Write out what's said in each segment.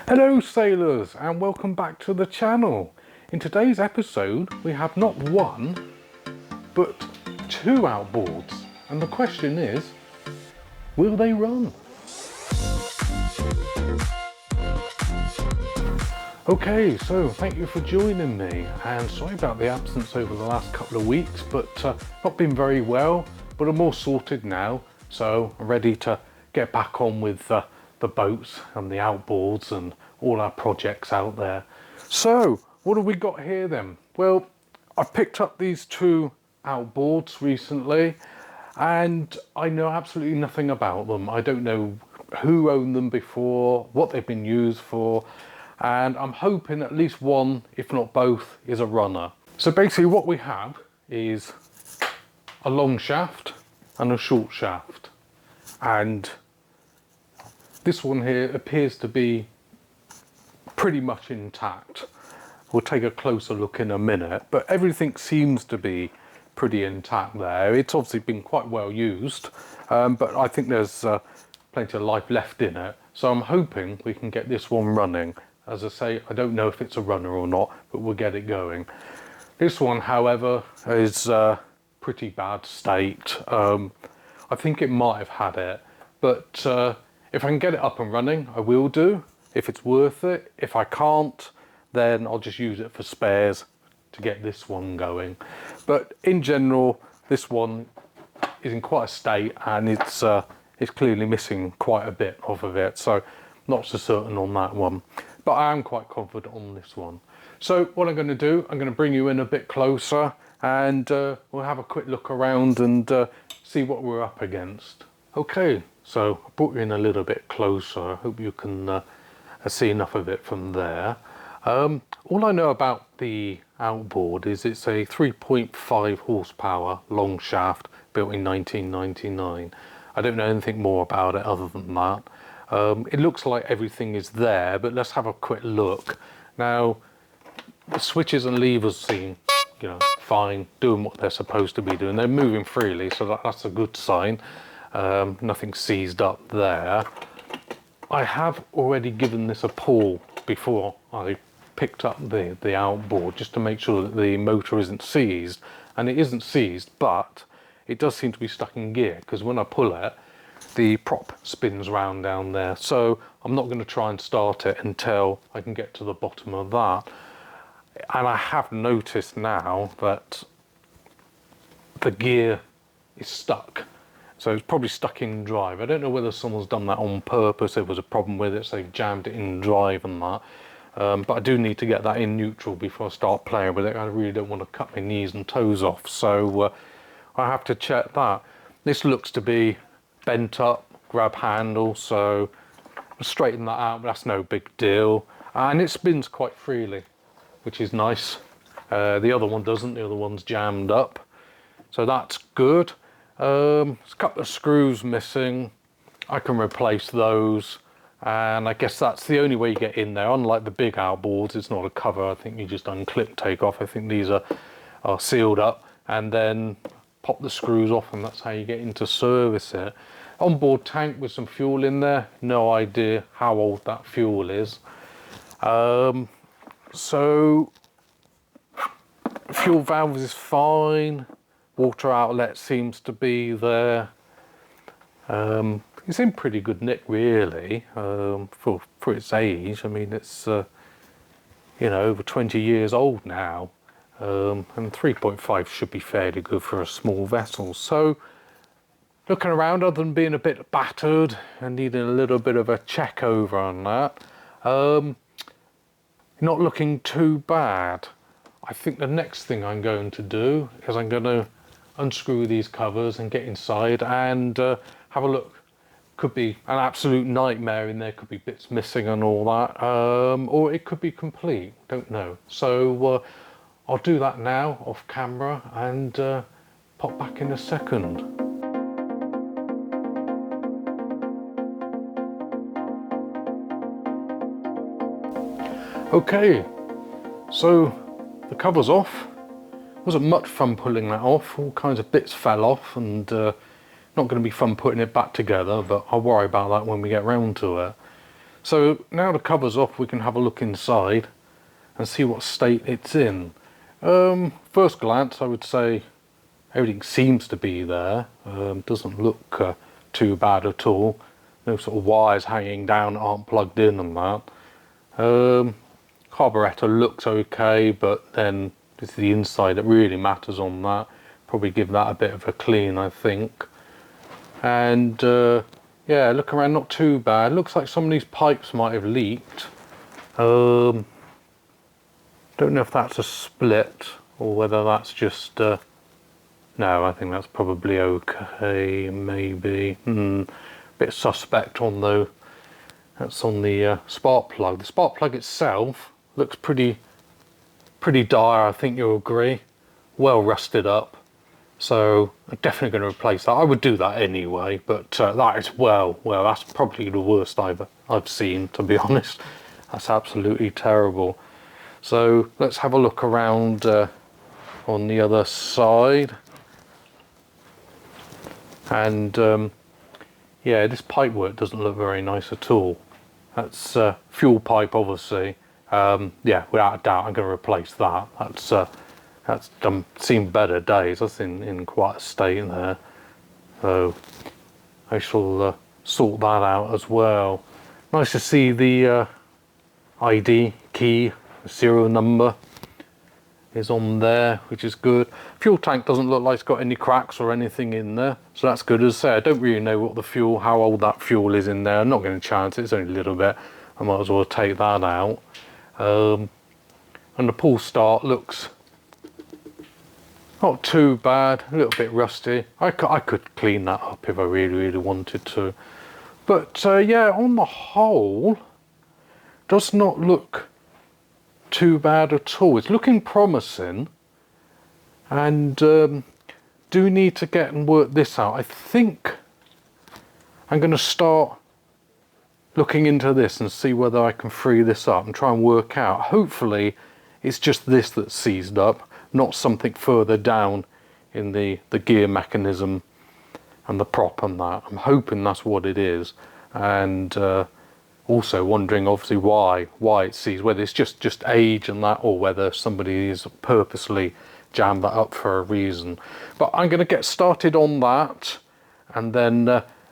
Hello sailors, and welcome back to the channel. In today's episode we have not one but two outboards, and the question is, will they run? Okay, so thank you for joining me, and sorry about the absence over the last couple of weeks, but not been very well, but I'm all sorted now, so I'm ready to get back on with the boats and the outboards and all our projects out there. So what have we got here then? Well, I picked up these two outboards recently and I know absolutely nothing about them. I don't know who owned them before, what they've been used for, and I'm hoping at least one, if not both, is a runner. So basically what we have is a long shaft and a short shaft, and this one here appears to be pretty much intact. We'll take a closer look in a minute, but everything seems to be pretty intact there. It's obviously been quite well used, but I think there's plenty of life left in it. So I'm hoping we can get this one running. As I say, I don't know if it's a runner or not, but we'll get it going. This one, however, is pretty bad state. I think it might have had it, but if I can get it up and running, I will do, if it's worth it. If I can't, then I'll just use it for spares to get this one going. But in general, this one is in quite a state, and it's clearly missing quite a bit of it, so not so certain on that one. But I am quite confident on this one. So what I'm going to do, I'm going to bring you in a bit closer, and we'll have a quick look around and see what we're up against. Okay, so I brought you in a little bit closer. I hope you can see enough of it from there. All I know about the outboard is it's a 3.5 horsepower long shaft built in 1999. I don't know anything more about it other than that. It looks like everything is there, but let's have a quick look. Now, the switches and levers seem, fine, doing what they're supposed to be doing. They're moving freely, so that's a good sign. Nothing seized up there. I have already given this a pull before I picked up the outboard, just to make sure that the motor isn't seized, and it isn't seized, but it does seem to be stuck in gear, because when I pull it, the prop spins round down there. So I'm not going to try and start it until I can get to the bottom of that. And I have noticed now that the gear is stuck. So it's probably stuck in drive. I don't know whether someone's done that on purpose. There was a problem with it, so they've jammed it in drive and that. But I do need to get that in neutral before I start playing with it. I really don't want to cut my knees and toes off. So I have to check that. This looks to be bent up, grab handle, so I'll straighten that out, but that's no big deal. And it spins quite freely, which is nice. The other one doesn't, the other one's jammed up. So that's good. There's a couple of screws missing. I can replace those, and I guess that's the only way you get in there. Unlike the big outboards, it's not a cover. I think you just unclip, take off. I think these are sealed up, and then pop the screws off, and that's how you get in to service it. Onboard tank with some fuel in there. No idea how old that fuel is. So fuel valves is fine. Water outlet seems to be there. It's in pretty good nick, really, for its age. I mean, it's over 20 years old now, and 3.5 should be fairly good for a small vessel. So looking around, other than being a bit battered and needing a little bit of a check over on that, not looking too bad. I think the next thing I'm going to do is I'm going to unscrew these covers and get inside and have a look. Could be an absolute nightmare in there, could be bits missing and all that, or it could be complete, don't know. So I'll do that now off camera and pop back in a second. Okay, so the cover's off. Wasn't much fun pulling that off. All kinds of bits fell off, and not going to be fun putting it back together, but I'll worry about that when we get round to it. So now the cover's off, we can have a look inside and see what state it's in. First glance, I would say everything seems to be there. Doesn't look too bad at all. No sort of wires hanging down that aren't plugged in and that. Carburettor looks okay, but then it's the inside that really matters on that. Probably give that a bit of a clean, I think. And yeah, look around, not too bad. Looks like some of these pipes might have leaked. Don't know if that's a split or whether that's just no, I think that's probably okay, maybe. Bit suspect on though. That's on the spark plug. The spark plug itself looks pretty dire, I think you'll agree. Well rusted up. So I'm definitely going to replace that. I would do that anyway, but that is well, that's probably the worst I've seen, to be honest. That's absolutely terrible. So let's have a look around on the other side. And yeah, this pipe work doesn't look very nice at all. That's fuel pipe, obviously. Yeah, without a doubt, I'm going to replace that. That's seen better days. That's in quite a state there. So I shall sort that out as well. Nice to see the ID key, serial number is on there, which is good. Fuel tank doesn't look like it's got any cracks or anything in there, so that's good. As I say, I don't really know what the fuel, how old that fuel is in there. I'm not going to chance it, it's only a little bit. I might as well take that out. And the pull start looks not too bad, a little bit rusty. I could clean that up if I really wanted to. But yeah, on the whole, does not look too bad at all. It's looking promising, and do need to get and work this out. I think I'm going to start looking into this and see whether I can free this up and try and work out. Hopefully it's just this that's seized up, not something further down in the gear mechanism and the prop and that. I'm hoping that's what it is, and also wondering obviously why it's seized, whether it's just age and that, or whether somebody has purposely jammed that up for a reason. But I'm going to get started on that, and then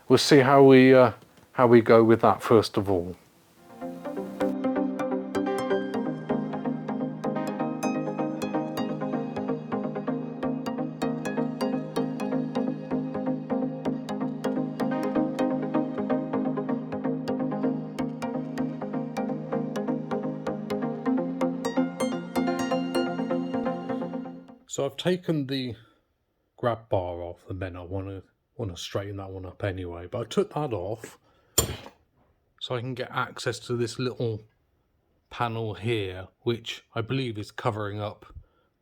we'll see how we go with that first of all. So I've taken the grab bar off the bin. I want to straighten that one up anyway, but I took that off so I can get access to this little panel here, which I believe is covering up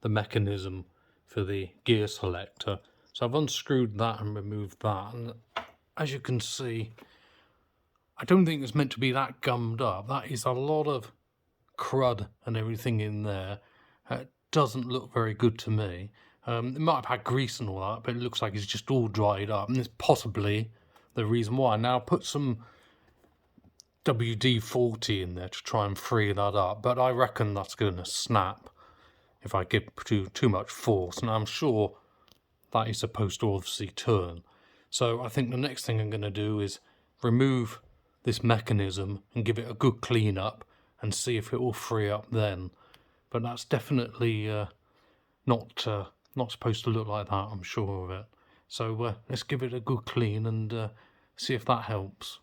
the mechanism for the gear selector. So I've unscrewed that and removed that, and as you can see, I don't think it's meant to be that gummed up. That is a lot of crud and everything in there. It doesn't look very good to me. It might have had grease and all that, but it looks like it's just all dried up, and it's possibly the reason why. Now, I'll put some WD-40 in there to try and free that up, but I reckon that's going to snap if I give too much force, and I'm sure that is supposed to obviously turn. So I think the next thing I'm going to do is remove this mechanism and give it a good clean up and see if it will free up then. But that's definitely not supposed to look like that, I'm sure of it. So let's give it a good clean and see if that helps.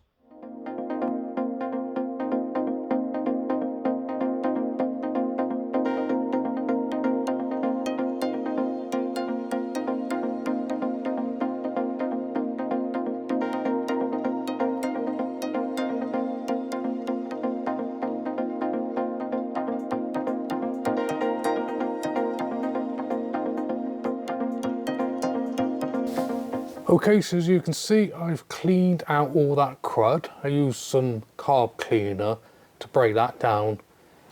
Okay, so as you can see, I've cleaned out all that crud. I used some carb cleaner to break that down,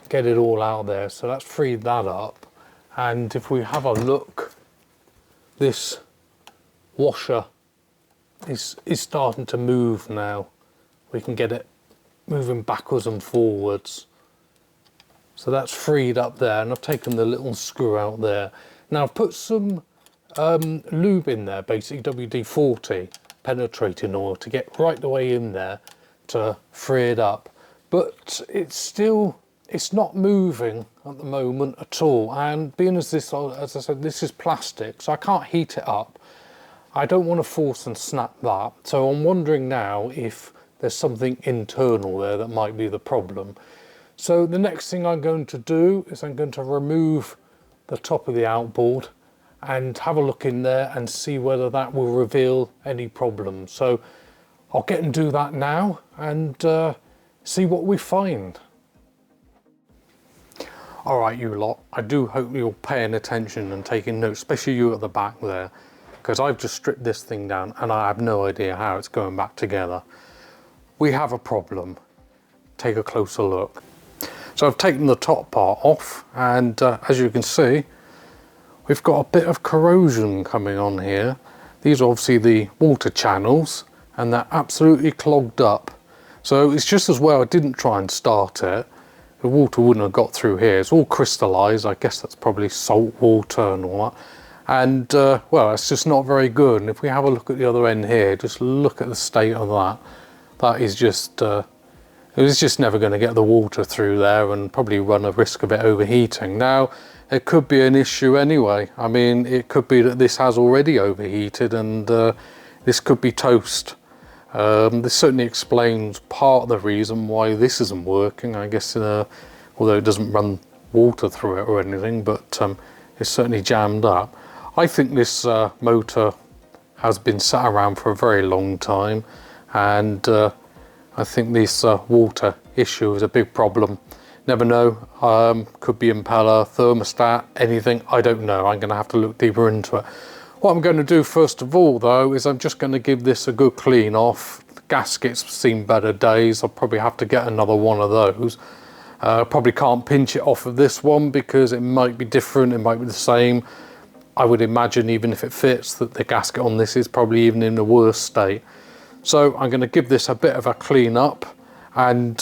get it all out there. So that's freed that up. And if we have a look, this washer is starting to move now. We can get it moving backwards and forwards. So that's freed up there, and I've taken the little screw out there. Now I've put some lube in there, basically WD-40 penetrating oil, to get right the way in there to free it up. But it's not moving at the moment at all. And being as this, as I said, this is plastic, so I can't heat it up. I don't want to force and snap that. So I'm wondering now if there's something internal there that might be the problem. So the next thing I'm going to do is I'm going to remove the top of the outboard and have a look in there and see whether that will reveal any problems. So I'll get and do that now and see what we find. All right, you lot, I do hope you're paying attention and taking notes, especially you at the back there, because I've just stripped this thing down and I have no idea how it's going back together. We have a problem. Take a closer look. So I've taken the top part off, and as you can see, we've got a bit of corrosion coming on here. These are obviously the water channels, and they're absolutely clogged up. So it's just as well I didn't try and start it. The water wouldn't have got through here. It's all crystallized. I guess that's probably salt water and all that. And well, it's just not very good. And if we have a look at the other end here, just look at the state of that. That is just it was just never going to get the water through there, and probably run a risk of it overheating. Now, it could be an issue anyway. I mean, it could be that this has already overheated, and this could be toast. This certainly explains part of the reason why this isn't working, I guess, although it doesn't run water through it or anything, but it's certainly jammed up. I think this motor has been sat around for a very long time, and I think this water issue is a big problem. Never know, could be impeller, thermostat, anything, I don't know. I'm going to have to look deeper into it. What I'm going to do first of all though is I'm just going to give this a good clean off. The gasket's seen better days. I'll probably have to get another one of those. Probably can't pinch it off of this one because it might be different, it might be the same. I would imagine even if it fits that the gasket on this is probably even in a worse state. So I'm going to give this a bit of a clean up and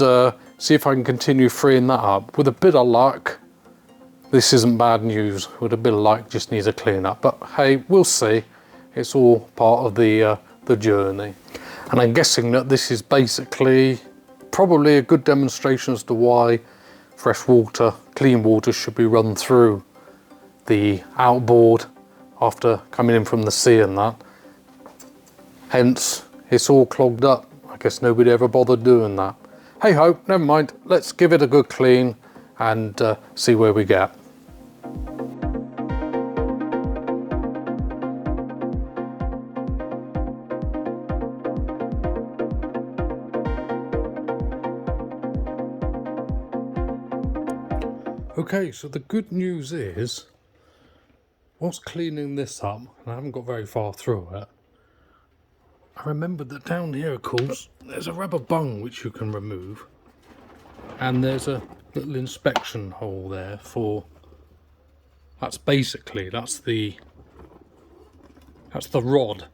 see if I can continue freeing that up. With a bit of luck, this isn't bad news. With a bit of luck, just needs a clean up. But hey, we'll see. It's all part of the journey. And I'm guessing that this is basically probably a good demonstration as to why fresh water, clean water should be run through the outboard after coming in from the sea and that. Hence, it's all clogged up. I guess nobody ever bothered doing that. Hey ho, never mind. Let's give it a good clean and see where we get. Okay, so the good news is, whilst cleaning this up, and I haven't got very far through it, I remembered that down here, of course, there's a rubber bung which you can remove, and there's a little inspection hole there for, that's the rod.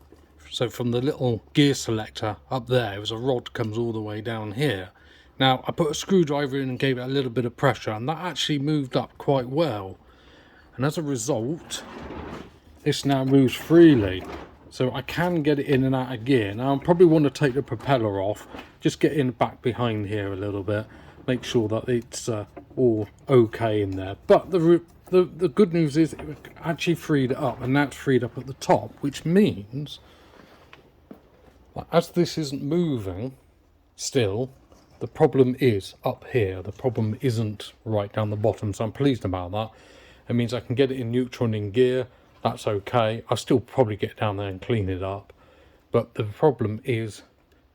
So from the little gear selector up there, there's a rod comes all the way down here. Now I put a screwdriver in and gave it a little bit of pressure, and that actually moved up quite well, and as a result this now moves freely. So I can get it in and out of gear. Now I probably want to take the propeller off, just get in back behind here a little bit, make sure that it's all okay in there. But the good news is it actually freed it up, and now it's freed up at the top, which means that as this isn't moving still, the problem is up here. The problem isn't right down the bottom, so I'm pleased about that. It means I can get it in neutral and in gear. That's okay. I'll still probably get down there and clean it up, but the problem is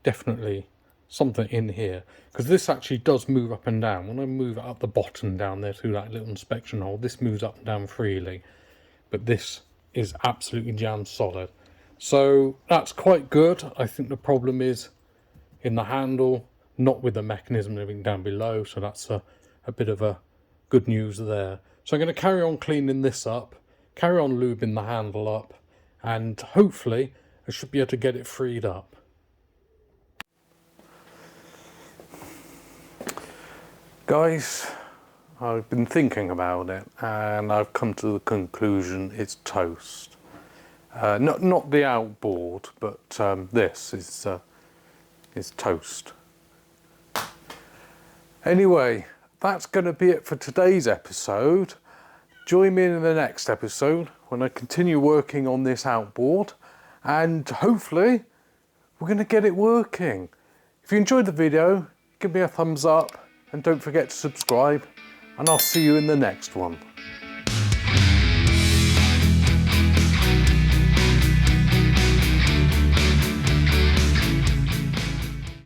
definitely something in here, because this actually does move up and down. When I move it up the bottom down there through that little inspection hole, this moves up and down freely, but this is absolutely jammed solid. So that's quite good. I think the problem is in the handle, not with the mechanism living down below, so that's a bit of a good news there. So I'm going to carry on cleaning this up, carry on lubing the handle up, and hopefully I should be able to get it freed up. Guys, I've been thinking about it and I've come to the conclusion it's toast. Not the outboard, but this is toast. Anyway, that's going to be it for today's episode. Join me in the next episode when I continue working on this outboard, and hopefully we're going to get it working. If you enjoyed the video, give me a thumbs up and don't forget to subscribe, and I'll see you in the next one.